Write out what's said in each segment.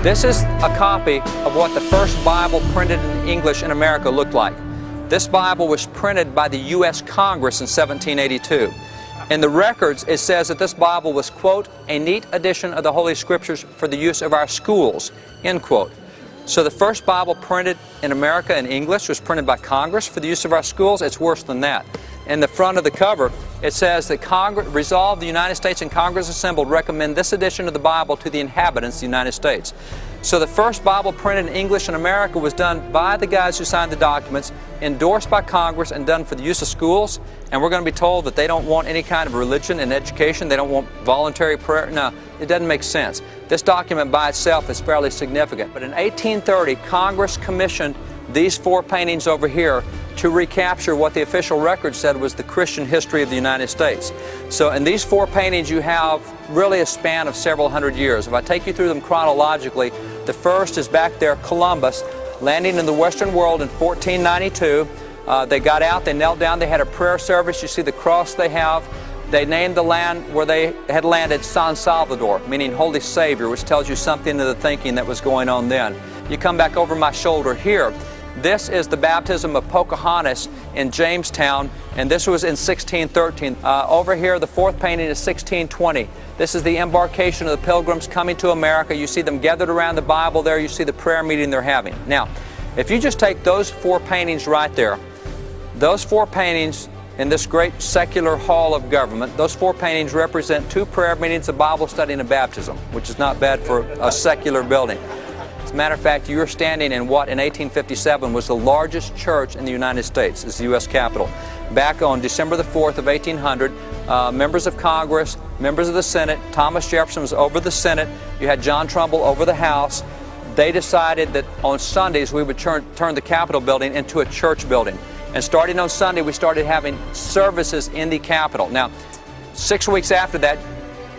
This is a copy of what the first Bible printed in English in America looked like. This Bible was printed by the U.S. Congress in 1782. In the records, it says that this Bible was, quote, a neat edition of the Holy Scriptures for the use of our schools, end quote. So the first Bible printed in America in English was printed by Congress for the use of our schools. It's worse than that. In the front of the cover, it says that Congress resolved the United States and Congress assembled recommend this edition of the Bible to the inhabitants of the United States. So the first Bible printed in English in America was done by the guys who signed the documents, endorsed by Congress, and done for the use of schools. And we're going to be told that they don't want any kind of religion and education. They don't want voluntary prayer. No, it doesn't make sense. This document by itself is fairly significant. But in 1830, Congress commissioned these four paintings over here to recapture what the official record said was the Christian history of the United States. So in these four paintings you have really a span of several hundred years. If I take you through them chronologically, the first is back there, Columbus, landing in the Western world in 1492. They got out, they knelt down, they had a prayer service. You see the cross they have. They named the land where they had landed San Salvador, meaning Holy Savior, which tells you something of the thinking that was going on then. You come back over my shoulder here. This is the baptism of Pocahontas in Jamestown, and this was in 1613. Over here, the fourth painting is 1620. This is the embarkation of the Pilgrims coming to America. You see them gathered around the Bible there. You see the prayer meeting they're having. Now, if you just take those four paintings right there, those four paintings in this great secular hall of government, those four paintings represent two prayer meetings, a Bible study, and a baptism, which is not bad for a secular building. As a matter of fact, you're standing in what in 1857 was the largest church in the United States, is the U.S. Capitol. Back on December the 4th of 1800, members of Congress, members of the Senate, Thomas Jefferson was over the Senate, you had John Trumbull over the House. They decided that on Sundays we would turn the Capitol building into a church building. And starting on Sunday, we started having services in the Capitol. Now, 6 weeks after that,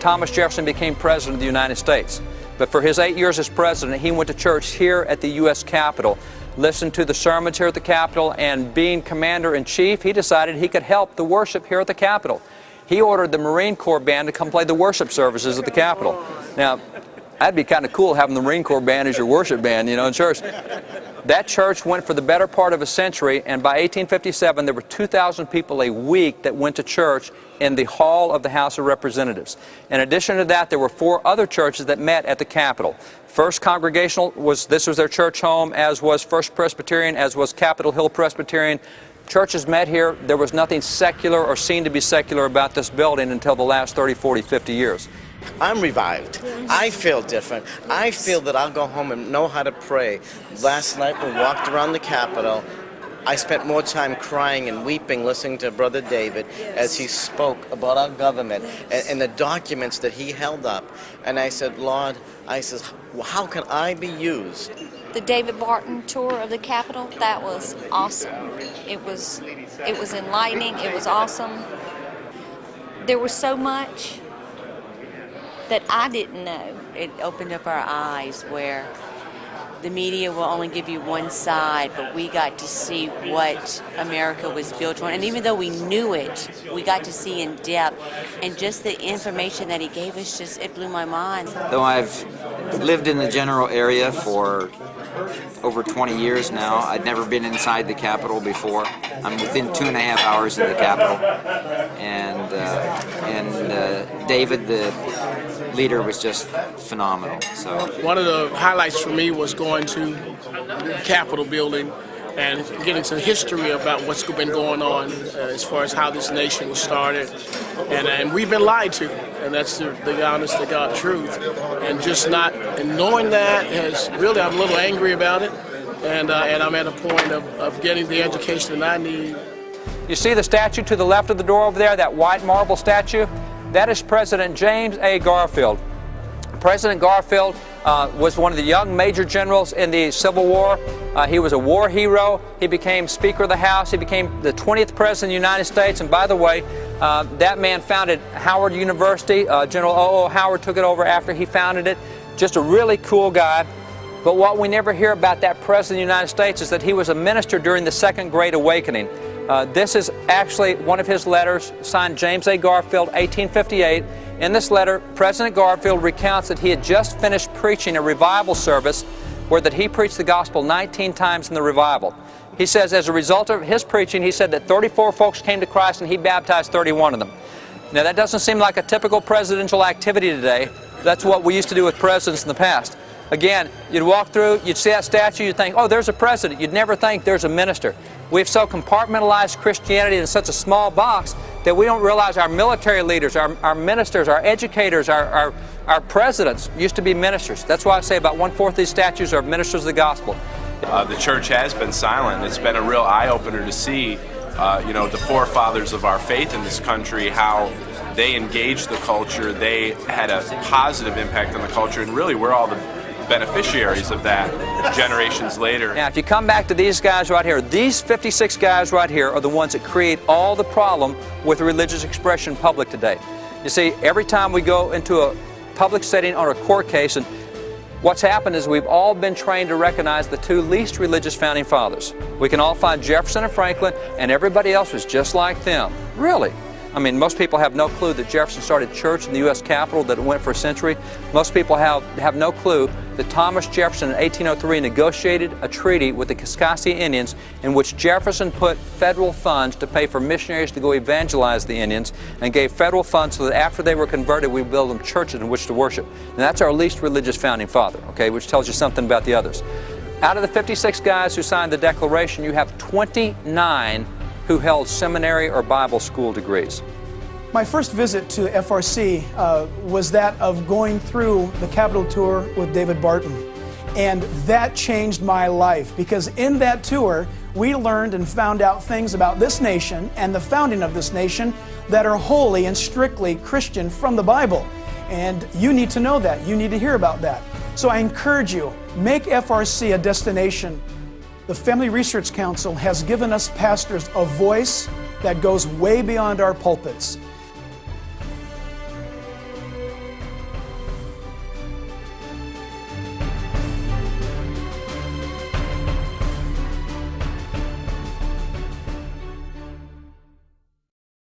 Thomas Jefferson became President of the United States. But for his 8 years as president, he went to church here at the U.S. Capitol, listened to the sermons here at the Capitol, and being commander-in-chief, he decided he could help the worship here at the Capitol. He ordered the Marine Corps band to come play the worship services at the Capitol. Now, that'd be kind of cool having the Marine Corps band as your worship band, you know, in church. That church went for the better part of a century, and by 1857 there were 2,000 people a week that went to church in the hall of the House of Representatives. In addition to that, there were four other churches that met at the Capitol. First Congregational was their church home, as was First Presbyterian, as was Capitol Hill Presbyterian. Churches met here. There was nothing secular or seen to be secular about this building until the last 30, 40, 50 years. I'm revived. I feel different. I feel that I'll go home and know how to pray. Last night we walked around the Capitol. I spent more time crying and weeping listening to Brother David as he spoke about our government and the documents that he held up. And I said, Lord, well, how can I be used? The David Barton tour of the Capitol, that was awesome. It was enlightening. It was awesome. There was so much that I didn't know. It opened up our eyes where the media will only give you one side, but we got to see what America was built on. And even though we knew it, we got to see in depth. And just the information that he gave us, it blew my mind. Though I've lived in the general area for over 20 years now, I'd never been inside the Capitol before. I'm within 2.5 hours of the Capitol. And David, the leader, was just phenomenal. So one of the highlights for me was going to the Capitol building and getting some history about what's been going on as far as how this nation was started. And we've been lied to, and that's the honest to God truth. And just and knowing that I'm a little angry about it, and I'm at a point of getting the education that I need. You see the statue to the left of the door over there, that white marble statue? That is President James A. Garfield. President Garfield was one of the young major generals in the Civil War. He was a war hero. He became Speaker of the House. He became the 20th President of the United States. And by the way, that man founded Howard University. General O.O. Howard took it over after he founded it. Just a really cool guy. But what we never hear about that President of the United States is that he was a minister during the Second Great Awakening. This is actually one of his letters, signed James A. Garfield, 1858. In this letter, President Garfield recounts that he had just finished preaching a revival service where that he preached the gospel 19 times in the revival. He says as a result of his preaching, he said that 34 folks came to Christ and he baptized 31 of them. Now that doesn't seem like a typical presidential activity today. That's what we used to do with presidents in the past. Again, you'd walk through, you'd see that statue, you'd think, oh, there's a president. You'd never think there's a minister. We've so compartmentalized Christianity in such a small box that we don't realize our military leaders, our ministers, our educators, our presidents used to be ministers. That's why I say about 1/4 of these statues are ministers of the gospel. The church has been silent. It's been a real eye-opener to see, the forefathers of our faith in this country, how they engaged the culture. They had a positive impact on the culture, and really we're all the beneficiaries of that generations later. Now, if you come back to these guys right here, these 56 guys right here are the ones that create all the problem with religious expression in public today. You see, every time we go into a public setting on a court case, and what's happened is we've all been trained to recognize the two least religious founding fathers. We can all find Jefferson and Franklin, and everybody else was just like them. Really? I mean, most people have no clue that Jefferson started church in the U.S. Capitol, that it went for a century. Most people have no clue that Thomas Jefferson in 1803 negotiated a treaty with the Kaskaskia Indians in which Jefferson put federal funds to pay for missionaries to go evangelize the Indians and gave federal funds so that after they were converted, we build them churches in which to worship. And that's our least religious founding father, okay, which tells you something about the others. Out of the 56 guys who signed the Declaration, you have 29 who held seminary or Bible school degrees. My first visit to FRC was that of going through the Capitol tour with David Barton. And that changed my life, because in that tour, we learned and found out things about this nation and the founding of this nation that are wholly and strictly Christian from the Bible. And you need to know that. You need to hear about that. So I encourage you, make FRC a destination. The Family Research Council has given us pastors a voice that goes way beyond our pulpits.